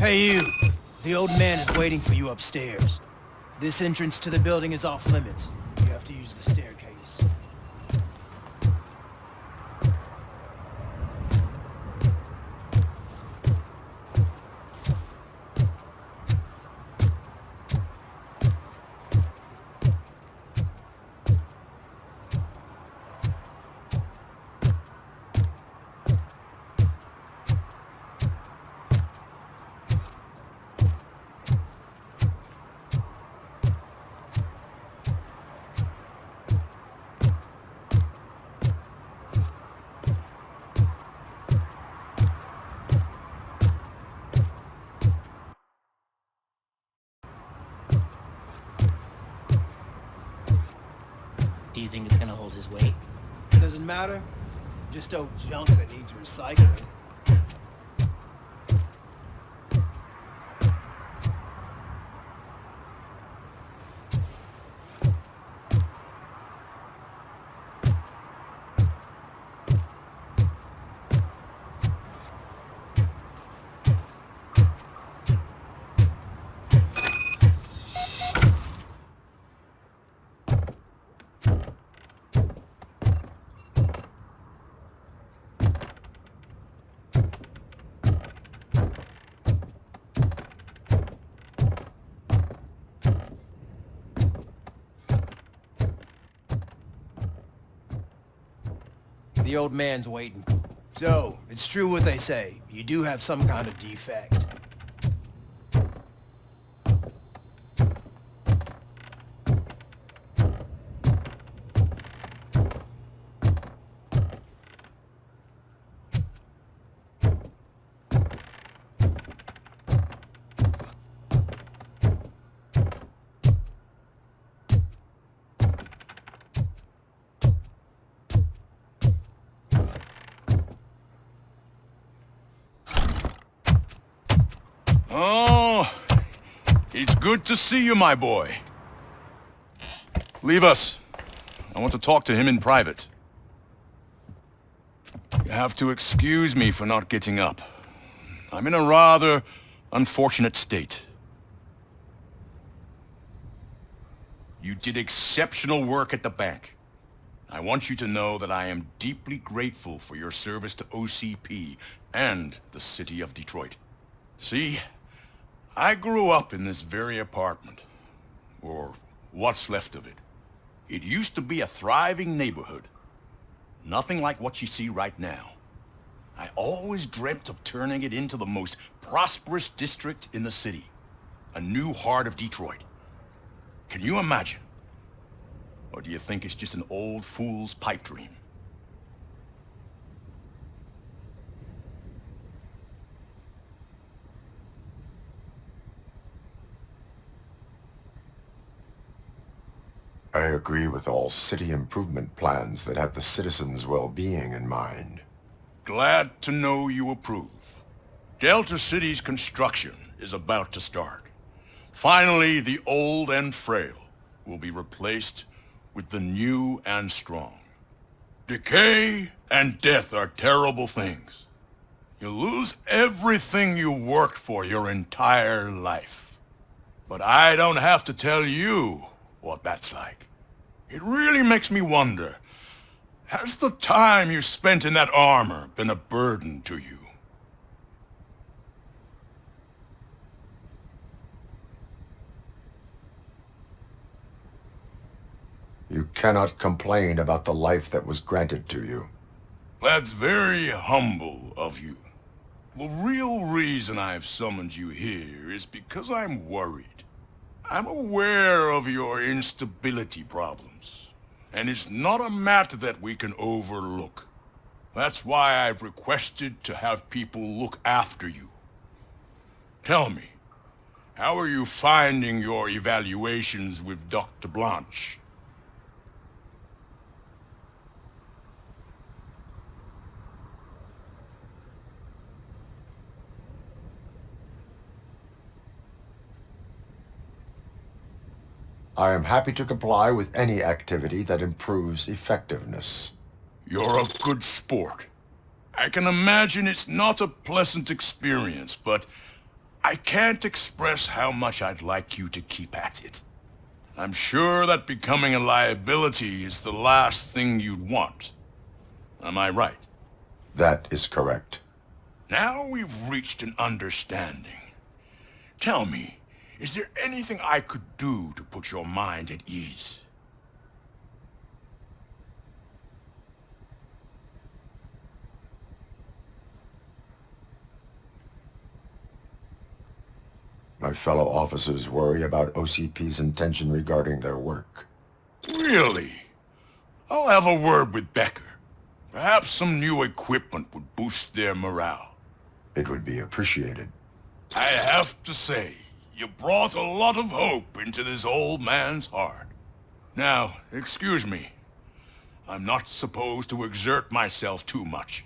Hey you! The old man is waiting for you upstairs. This entrance to the building is off limits. You have to use the staircase. Do you think it's gonna hold his weight? Doesn't matter. Just old junk that needs recycling. The old man's waiting. So, it's true what they say. You do have some kind of defect. Oh, it's good to see you, my boy. Leave us. I want to talk to him in private. You have to excuse me for not getting up. I'm in a rather unfortunate state. You did exceptional work at the bank. I want you to know that I am deeply grateful for your service to OCP and the city of Detroit. See? I grew up in this very apartment, or what's left of it. It used to be a thriving neighborhood. Nothing like what you see right now. I always dreamt of turning it into the most prosperous district in the city. A new heart of Detroit. Can you imagine? Or do you think it's just an old fool's pipe dream? I agree with all city improvement plans that have the citizens' well-being in mind. Glad to know you approve. Delta City's construction is about to start. Finally, the old and frail will be replaced with the new and strong. Decay and death are terrible things. You lose everything you worked for your entire life. But I don't have to tell you what that's like. It really makes me wonder, has the time you spent in that armor been a burden to you? You cannot complain about the life that was granted to you. That's very humble of you. The real reason I've summoned you here is because I'm worried. I'm aware of your instability problems, and it's not a matter that we can overlook. That's why I've requested to have people look after you. Tell me, how are you finding your evaluations with Dr. Blanche? I am happy to comply with any activity that improves effectiveness. You're a good sport. I can imagine it's not a pleasant experience, but I can't express how much I'd like you to keep at it. I'm sure that becoming a liability is the last thing you'd want. Am I right? That is correct. Now we've reached an understanding. Tell me, is there anything I could do to put your mind at ease? My fellow officers worry about OCP's intention regarding their work. Really? I'll have a word with Becker. Perhaps some new equipment would boost their morale. It would be appreciated. I have to say, you brought a lot of hope into this old man's heart. Now, excuse me. I'm not supposed to exert myself too much.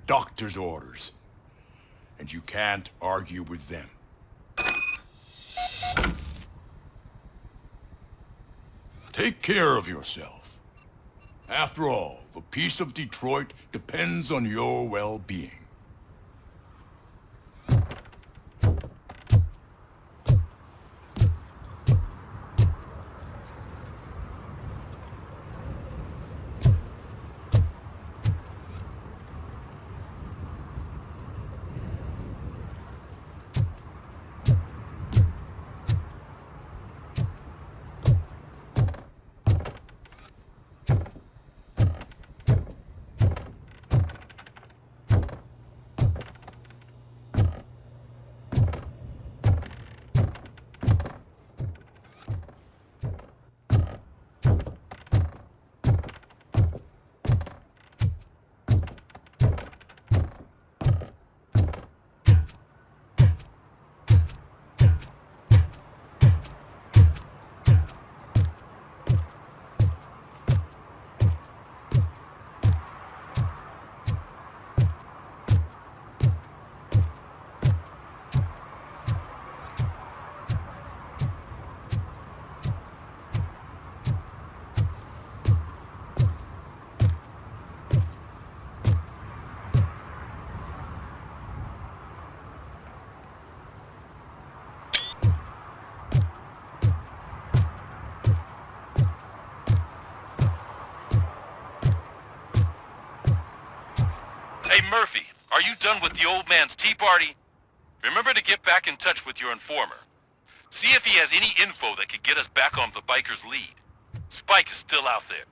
Doctor's orders. And you can't argue with them. Take care of yourself. After all, the peace of Detroit depends on your well-being. Hey, Murphy, are you done with the old man's tea party? Remember to get back in touch with your informer. See if he has any info that could get us back on the biker's lead. Spike is still out there.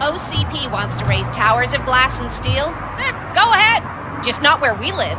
OCP wants to raise towers of glass and steel? Go ahead! Just not where we live.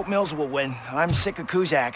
hope Mills will win. I'm sick of Kuzak.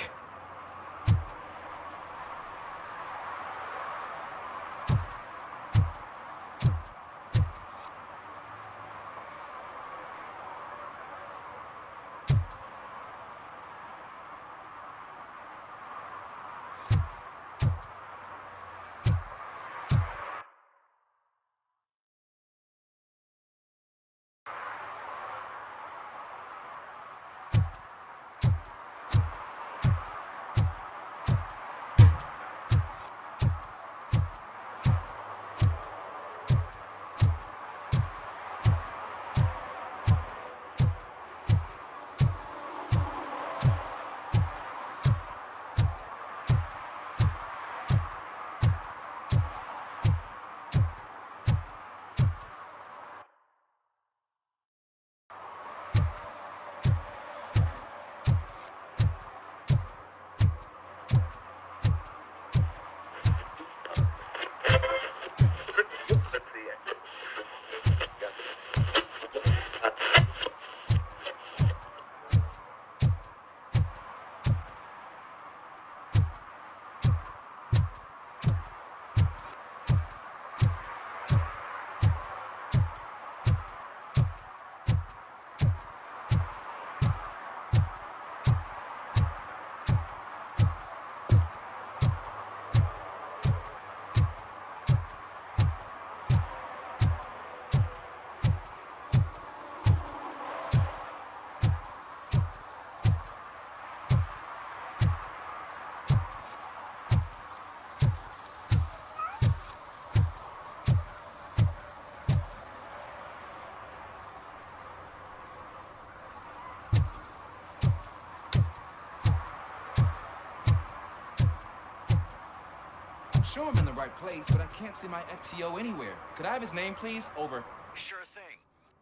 Sure I'm in the right place, but I can't see my FTO anywhere. Could I have his name, please? Over. Sure thing.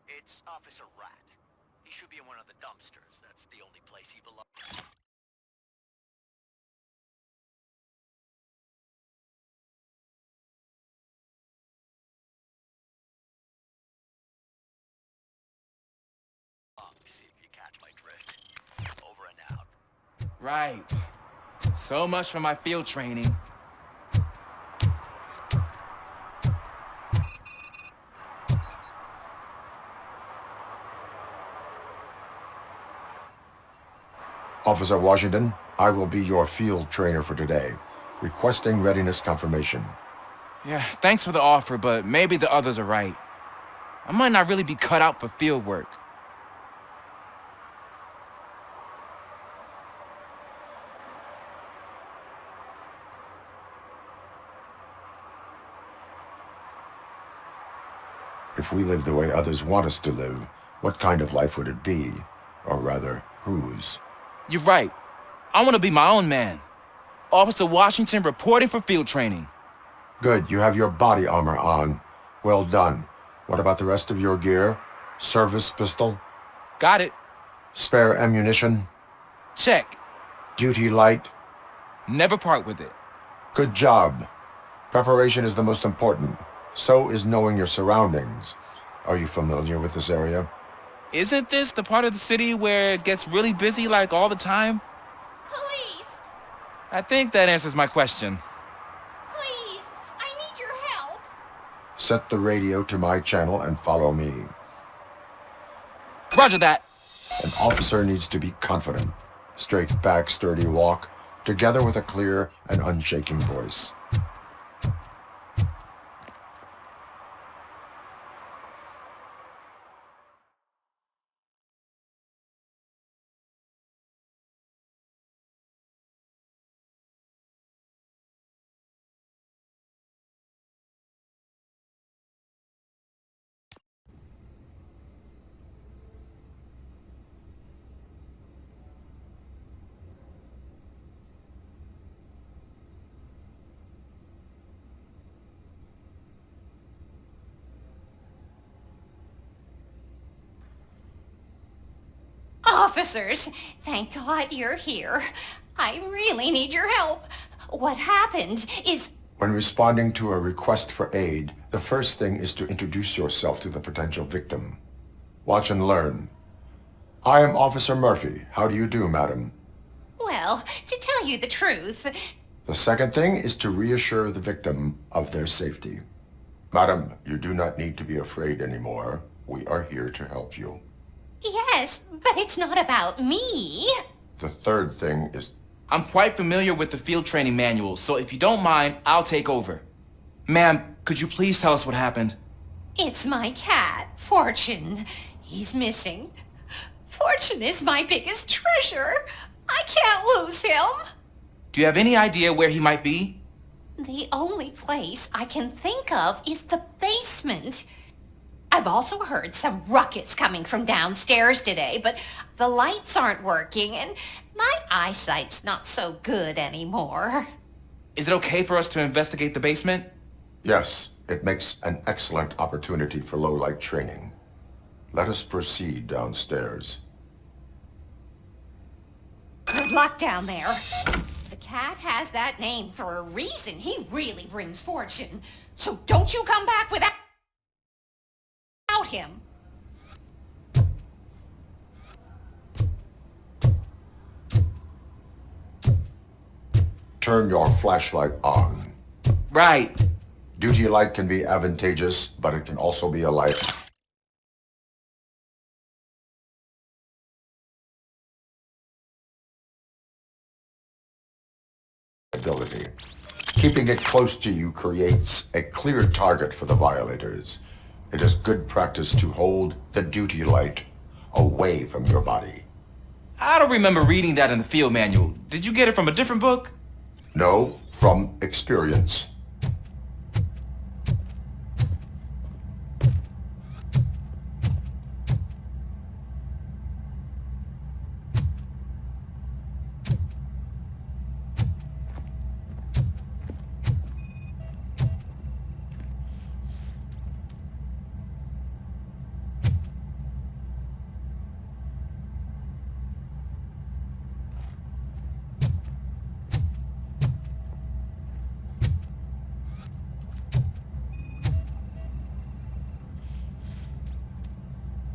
It's Officer Rat. He should be in one of the dumpsters. That's the only place he belongs. See if you catch my drift. Over and out. Right. So much for my field training. Officer Washington, I will be your field trainer for today. Requesting readiness confirmation. Yeah, thanks for the offer, but maybe the others are right. I might not really be cut out for field work. If we live the way others want us to live, what kind of life would it be? Or rather, whose? You're right. I want to be my own man. Officer Washington reporting for field training. Good, you have your body armor on. Well done. What about the rest of your gear? Service pistol? Got it. Spare ammunition? Check. Duty light? Never part with it. Good job. Preparation is the most important. So is knowing your surroundings. Are you familiar with this area? Isn't this the part of the city where it gets really busy like all the time? Police! I think that answers my question. Please! I need your help! Set the radio to my channel and follow me. Roger that. An officer needs to be confident. Straight back, sturdy walk, together with a clear and unshaking voice. Officers, thank God you're here. I really need your help. What happened is... When responding to a request for aid, the first thing is to introduce yourself to the potential victim. Watch and learn. I am Officer Murphy. How do you do, madam? Well, to tell you the truth, The second thing is to reassure the victim of their safety. Madam, you do not need to be afraid anymore. We are here to help you. yes, but it's not about me. The third thing is... I'm quite familiar with the field training manual, so if you don't mind, I'll take over. Ma'am, could you please tell us what happened? It's my cat, Fortune. He's missing. Fortune is my biggest treasure. I can't lose him. Do you have any idea where he might be? The only place I can think of is the basement. I've also heard some ruckus coming from downstairs today, but the lights aren't working and my eyesight's not so good anymore. Is it okay for us to investigate the basement? Yes, it makes an excellent opportunity for low-light training. Let us proceed downstairs. Good luck down there. The cat has that name for a reason. He really brings fortune. So don't you come back without him. Turn your flashlight on. Right. Duty light can be advantageous, but it can also be a light. Ability. Keeping it close to you creates a clear target for the violators. It is good practice to hold the duty light away from your body. I don't remember reading that in the field manual. Did you get it from a different book? No, from experience.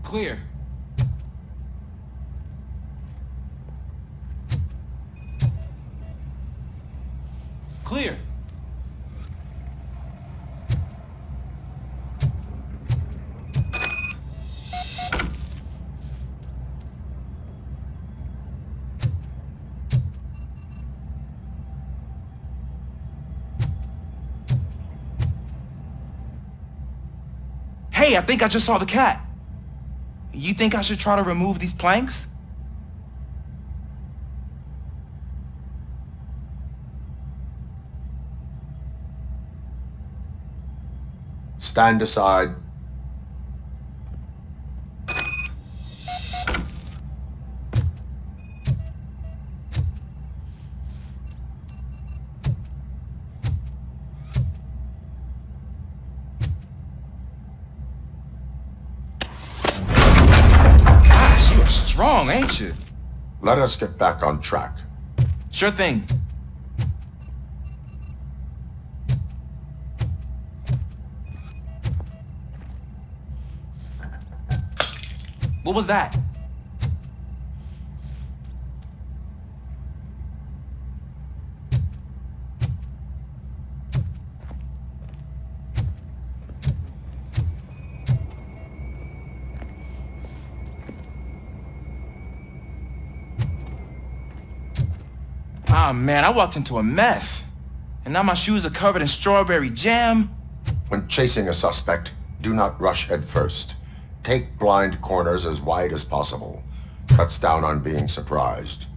Clear. Clear. Hey, I think I just saw the cat. You think I should try to remove these planks? Stand aside. Strong, ain't you? Let us get back on track. Sure thing. What was that? Ah, man, I walked into a mess. And now my shoes are covered in strawberry jam. When chasing a suspect, do not rush head first. Take blind corners as wide as possible. Cuts down on being surprised.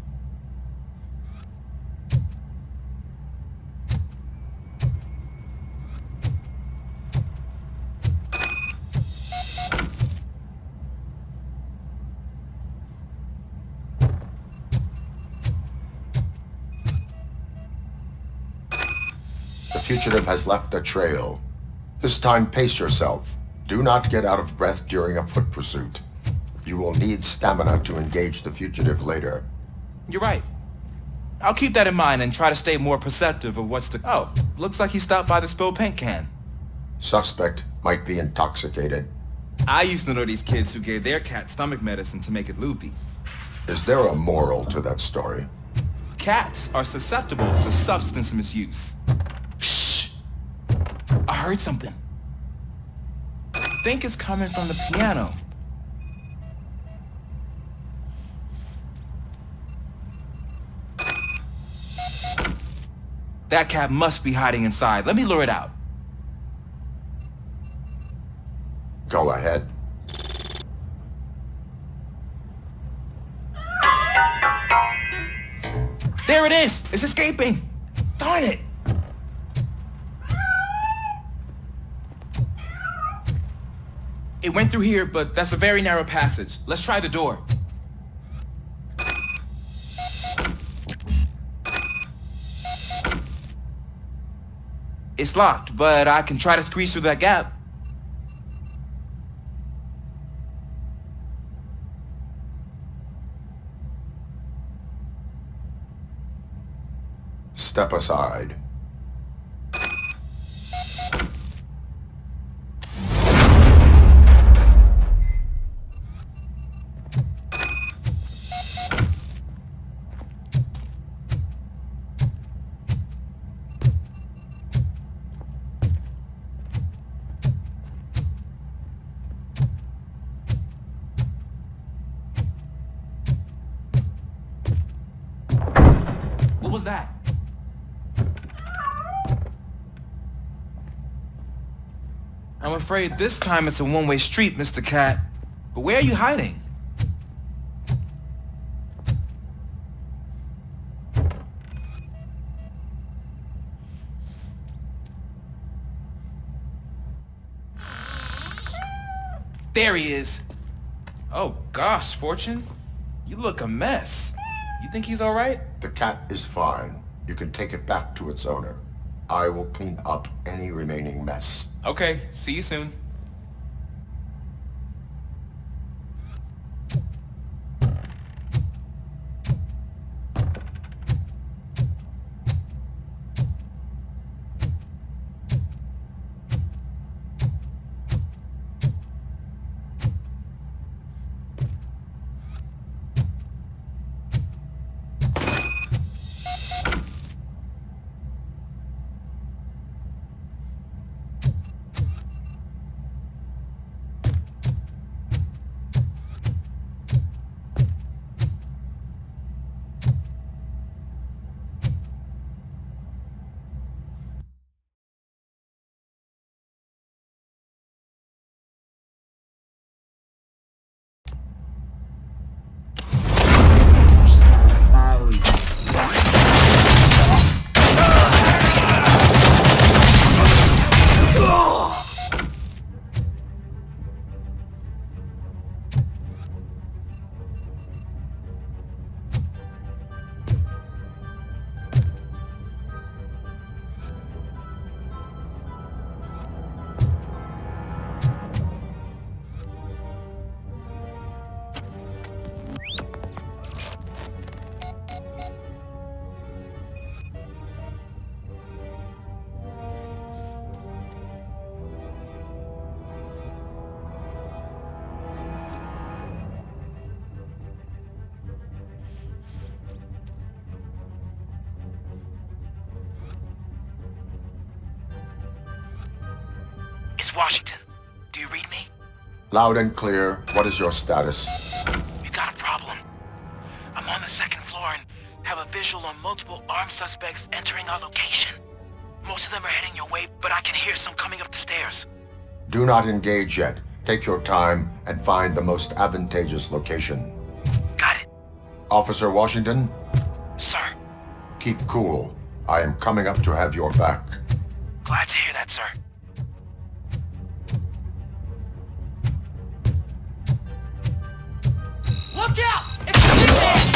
The fugitive has left a trail. This time, pace yourself. Do not get out of breath during a foot pursuit. You will need stamina to engage the fugitive later. You're right. I'll keep that in mind and try to stay more perceptive of what's to... Oh, looks like he stopped by the spilled paint can. Suspect might be intoxicated. I used to know these kids who gave their cat stomach medicine to make it loopy. Is there a moral to that story? Cats are susceptible to substance misuse. Shh! I heard something. I think it's coming from the piano. That cat must be hiding inside. Let me lure it out. Go ahead. There it is! It's escaping! Darn it! It went through here, but that's a very narrow passage. Let's try the door. It's locked, but I can try to squeeze through that gap. Step aside. What was that? I'm afraid this time it's a one-way street, Mr. Cat. But where are you hiding? There he is. Oh gosh, Fortune. You look a mess. You think he's all right? The cat is fine. You can take it back to its owner. I will clean up any remaining mess. Okay, see you soon. Washington, do you read me? Loud and clear. What is your status? We got a problem. I'm on the second floor and have a visual on multiple armed suspects entering our location. Most of them are heading your way, but I can hear some coming up the stairs. Do not engage yet. Take your time and find the most advantageous location. Got it. Officer Washington? Sir. Keep cool. I am coming up to have your back. Glad to hear that, sir. Look out! It's the big man!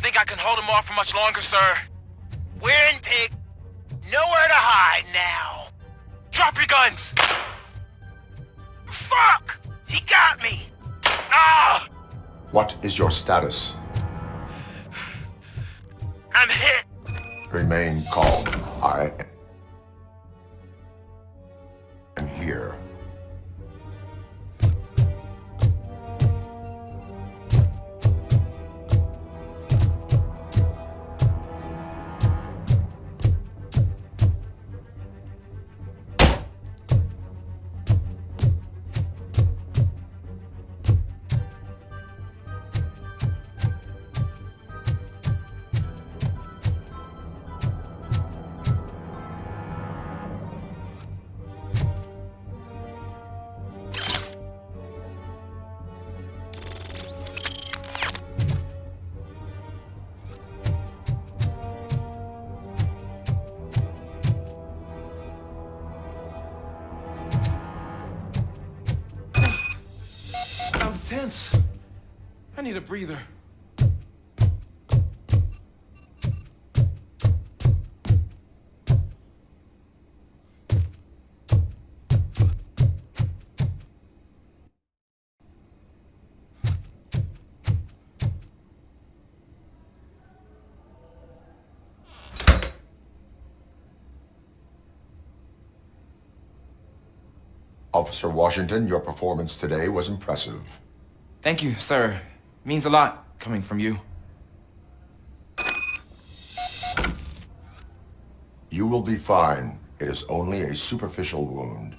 think I can hold him off for much longer, sir? We're in, pig. Nowhere to hide now. Drop your guns! Fuck! He got me! Ah! What is your status? I'm hit! Remain calm. I am here. That was tense. I need a breather. Officer Washington, your performance today was impressive. Thank you, sir. Means a lot coming from you. You will be fine. It is only a superficial wound.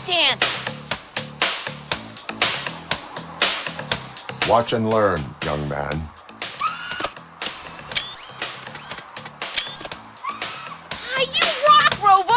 Dance! Watch and learn, young man. You rock, Robo!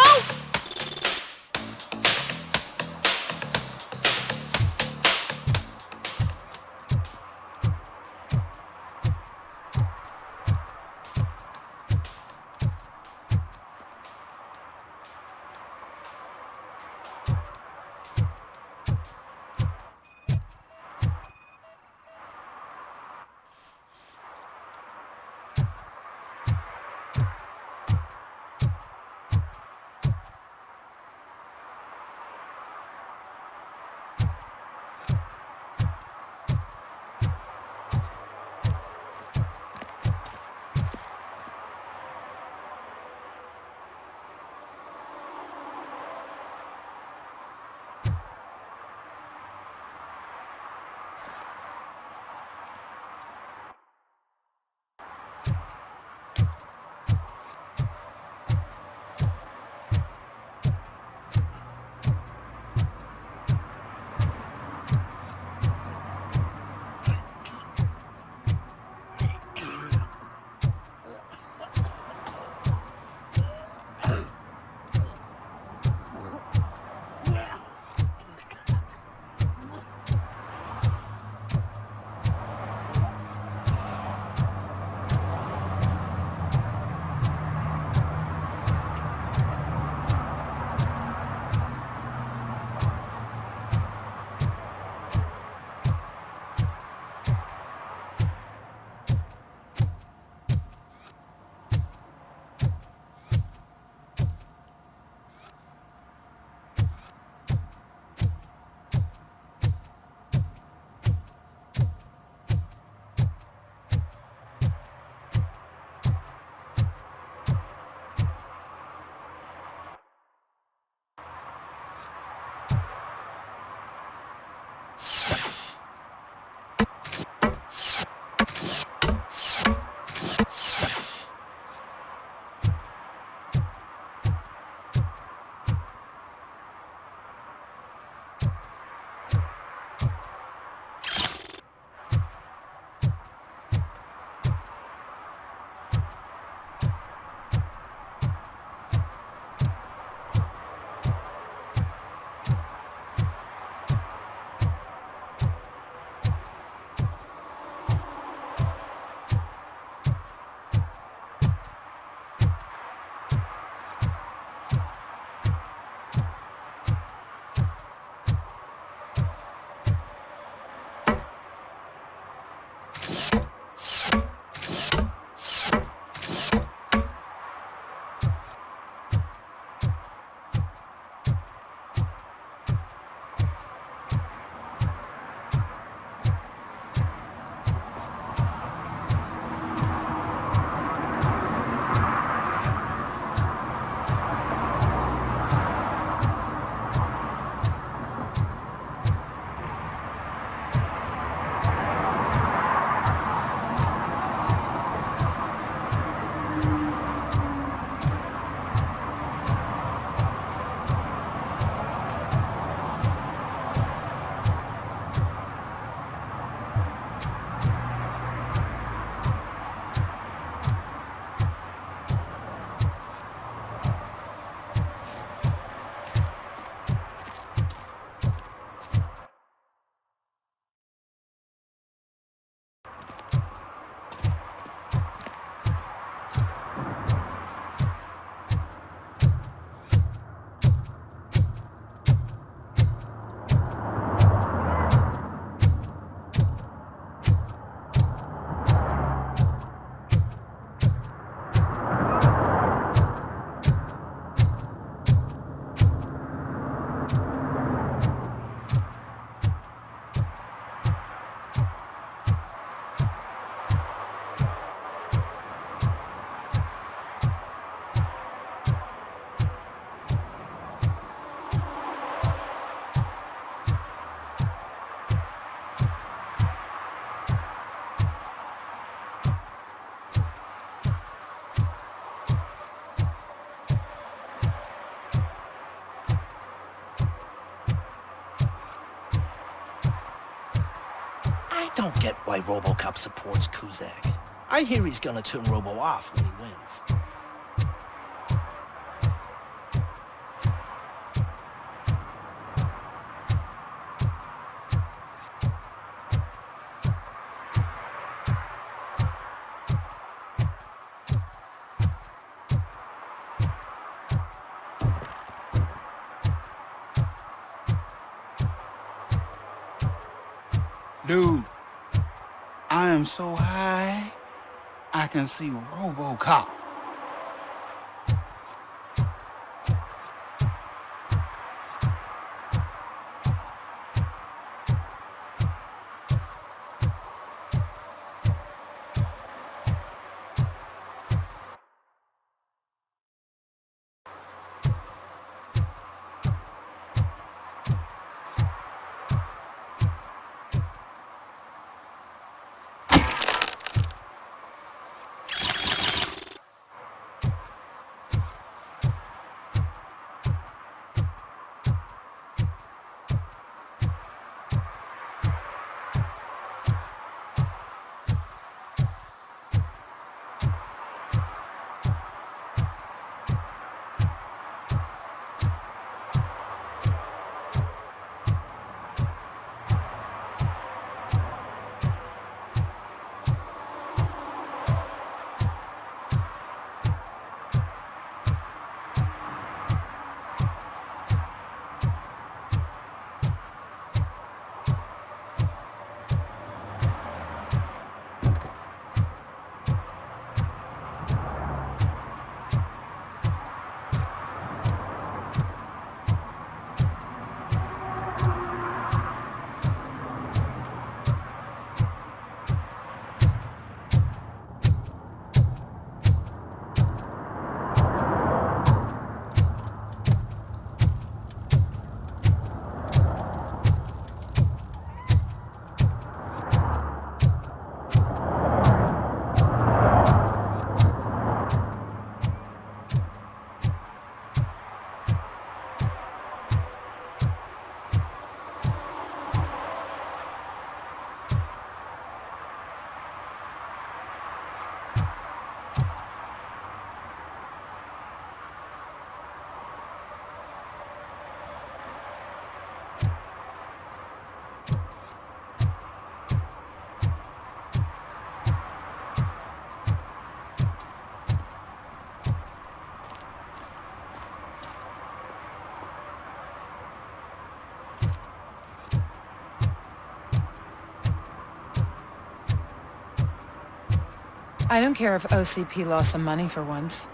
don't get why Robocop supports Kuzak. I hear he's gonna turn Robo off when he wins. Dude, I am so high, I can see Robocop. I don't care if OCP lost some money for once.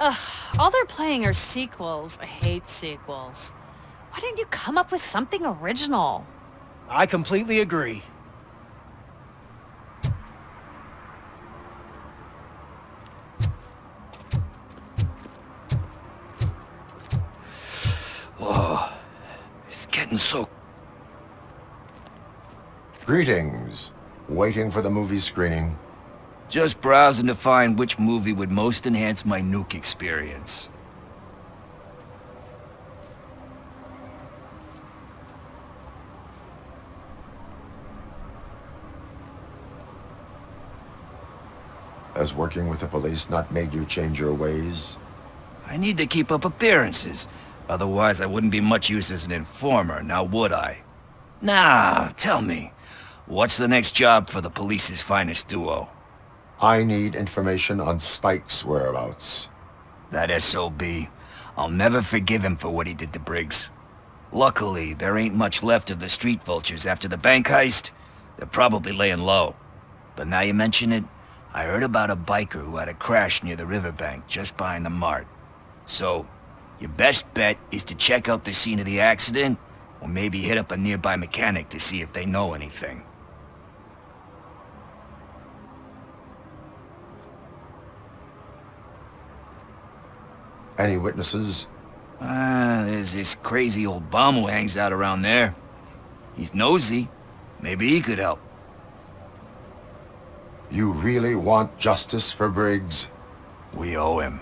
Ugh, all they're playing are sequels. I hate sequels. Why didn't you come up with something original? I completely agree. Oh, it's getting so... Greetings. Waiting for the movie screening. Just browsing to find which movie would most enhance my nuke experience. Has working with the police not made you change your ways? I need to keep up appearances. Otherwise, I wouldn't be much use as an informer, now would I? Now, tell me, what's the next job for the police's finest duo? I need information on Spike's whereabouts. That SOB. I'll never forgive him for what he did to Briggs. Luckily, there ain't much left of the street vultures after the bank heist. They're probably laying low. But now you mention it, I heard about a biker who had a crash near the riverbank just behind the mart. So, your best bet is to check out the scene of the accident, or maybe hit up a nearby mechanic to see if they know anything. Any witnesses? There's this crazy old bum who hangs out around there. He's nosy. Maybe he could help. You really want justice for Briggs? We owe him.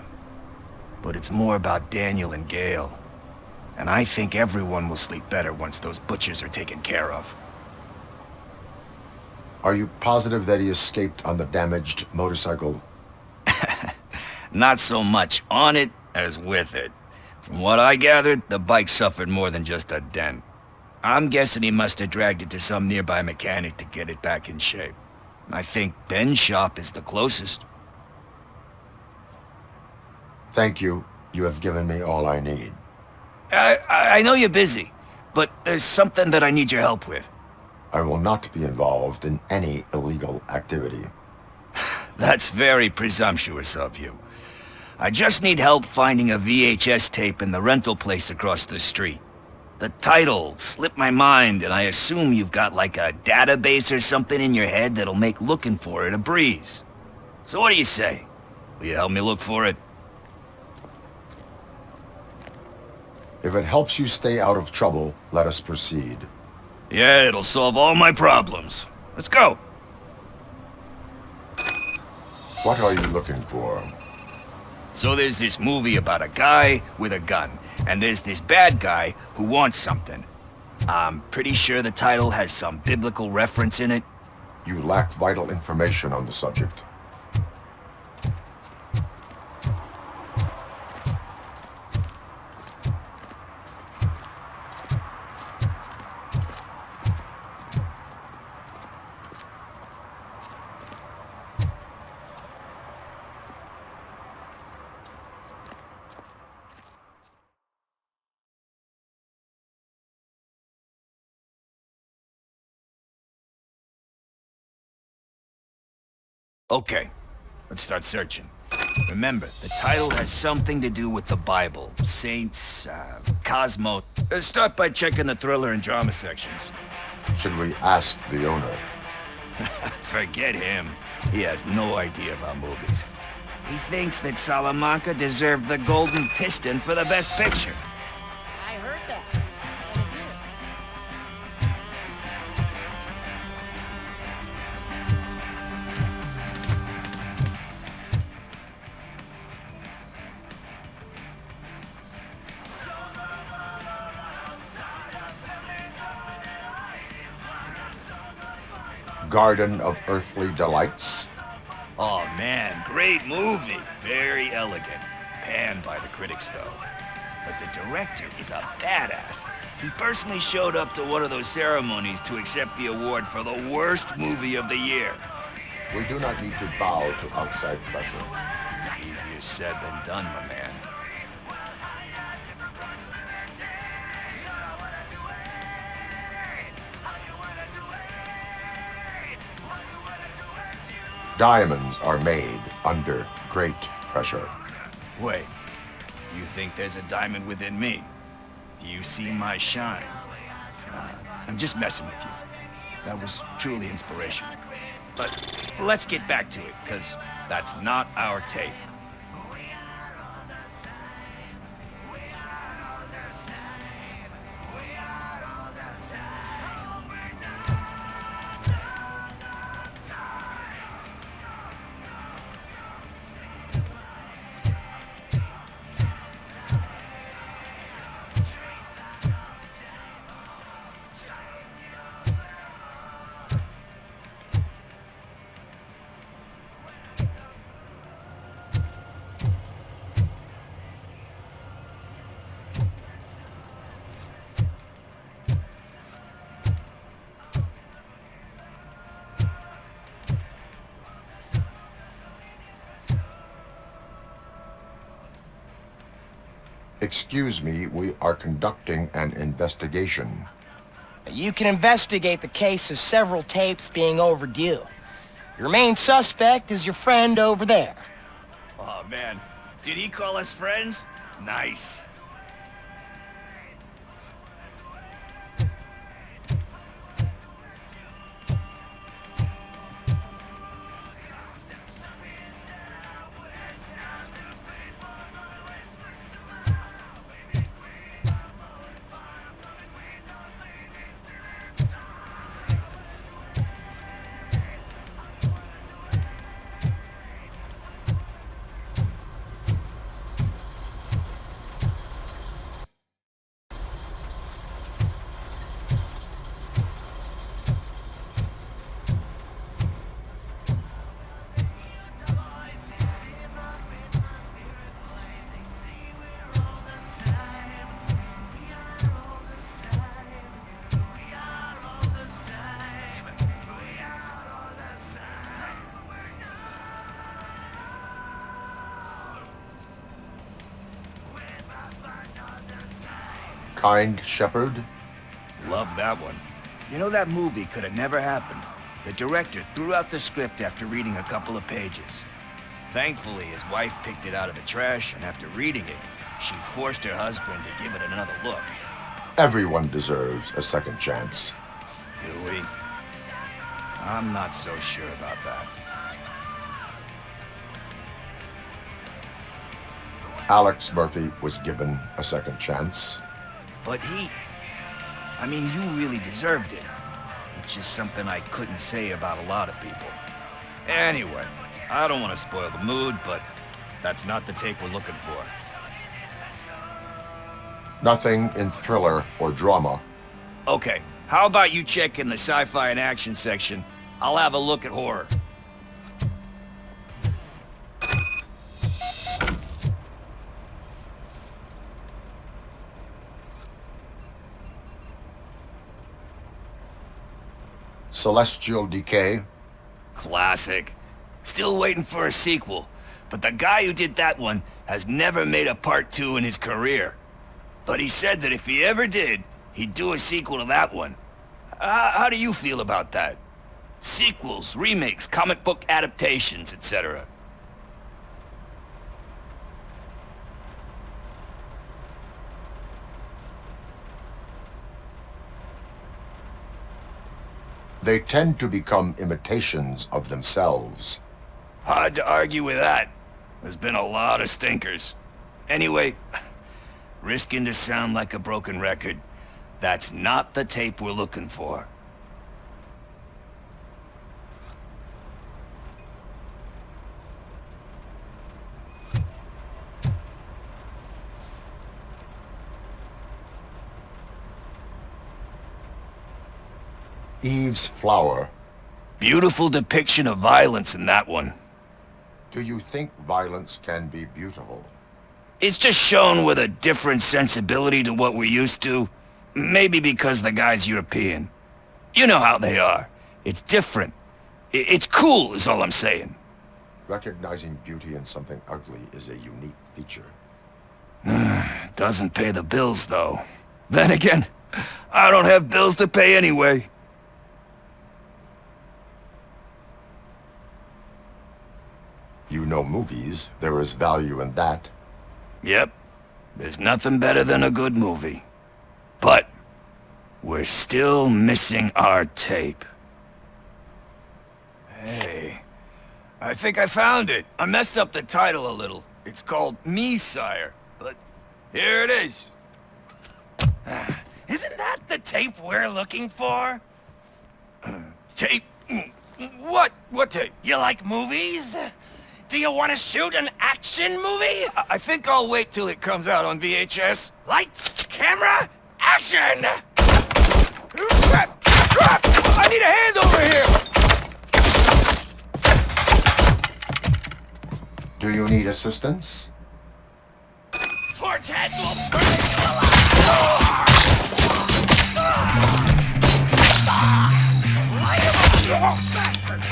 But it's more about Daniel and Gale. And I think everyone will sleep better once those butchers are taken care of. Are you positive that he escaped on the damaged motorcycle? Not so much on it as with it. From what I gathered, the bike suffered more than just a dent. I'm guessing he must have dragged it to some nearby mechanic to get it back in shape. I think Ben's shop is the closest. Thank you. You have given me all I need. I know you're busy, but there's something that I need your help with. I will not be involved in any illegal activity. That's very presumptuous of you. I just need help finding a VHS tape in the rental place across the street. The title slipped my mind, and I assume you've got like a database or something in your head that'll make looking for it a breeze. So what do you say? Will you help me look for it? If it helps you stay out of trouble, let us proceed. Yeah, it'll solve all my problems. Let's go. What are you looking for? So there's this movie about a guy with a gun, and there's this bad guy who wants something. I'm pretty sure the title has some biblical reference in it. You lack vital information on the subject. Okay, let's start searching. Remember, the title has something to do with the Bible, saints, Cosmo. Start by checking the thriller and drama sections. Should we ask the owner? Forget him. He has no idea about movies. He thinks that Salamanca deserved the Golden Piston for the Best Picture. I heard that. Garden of Earthly Delights? Oh man, great movie. Very elegant. Panned by the critics though. But the director is a badass. He personally showed up to one of those ceremonies to accept the award for the worst movie of the year. We do not need to bow to outside pressure. Easier said than done, my man. Diamonds are made under great pressure. Wait, do you think there's a diamond within me? Do you see my shine? I'm just messing with you. That was truly inspirational. But let's get back to it, because that's not our tape. Excuse me, we are conducting an investigation. You can investigate the case of several tapes being overdue. Your main suspect is your friend over there. Oh, man. Did he call us friends? Nice. Kind Shepherd? Love that one. You know, that movie could have never happened. The director threw out the script after reading a couple of pages. Thankfully, his wife picked it out of the trash, and after reading it, she forced her husband to give it another look. Everyone deserves a second chance. Do we? I'm not so sure about that. Alex Murphy was given a second chance. But I mean, you really deserved it. Which is something I couldn't say about a lot of people. Anyway, I don't want to spoil the mood, but that's not the tape we're looking for. Nothing in thriller or drama. Okay, how about you check in the sci-fi and action section? I'll have a look at horror. Celestial Decay. Classic. Still waiting for a sequel, but the guy who did that one has never made a part 2 in his career. But he said that if he ever did, he'd do a sequel to that one. How do you feel about that? Sequels, remakes, comic book adaptations, etc. They tend to become imitations of themselves. Hard to argue with that. There's been a lot of stinkers. Anyway, risking to sound like a broken record, that's not the tape we're looking for. Eve's Flower. Beautiful depiction of violence in that one. Do you think violence can be beautiful? It's just shown with a different sensibility to what we're used to. Maybe because the guy's European. You know how they are. It's different. It's cool is all I'm saying. Recognizing beauty in something ugly is a unique feature. Doesn't pay the bills, though. Then again, I don't have bills to pay anyway. You know movies. There is value in that. Yep. There's nothing better than a good movie. But we're still missing our tape. Hey, I think I found it. I messed up the title a little. It's called Me, Sire. But here it is. Isn't that the tape we're looking for? Tape? What? What tape? You like movies? Do you want to shoot an action movie? I think I'll wait till it comes out on VHS. Lights, camera, action! Crap! Crap! I need a hand over here! Do you need assistance? Torch head will burn you alive! Light him up, you bastard!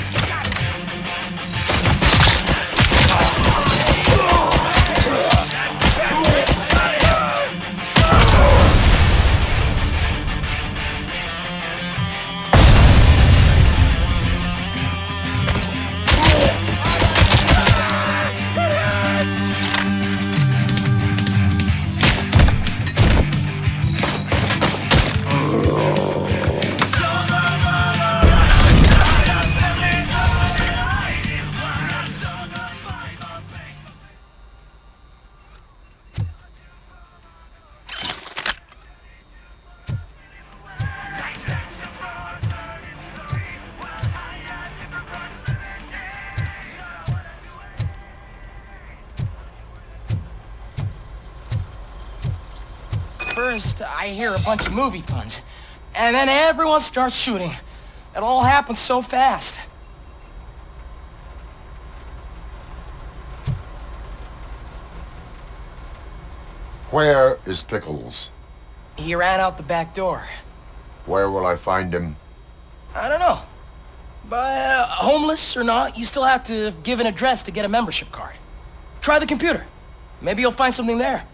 First, I hear a bunch of movie puns, and then everyone starts shooting. It all happens so fast. Where is Pickles? He ran out the back door. Where will I find him? I don't know. But homeless or not, you still have to give an address to get a membership card. Try the computer. Maybe you'll find something there.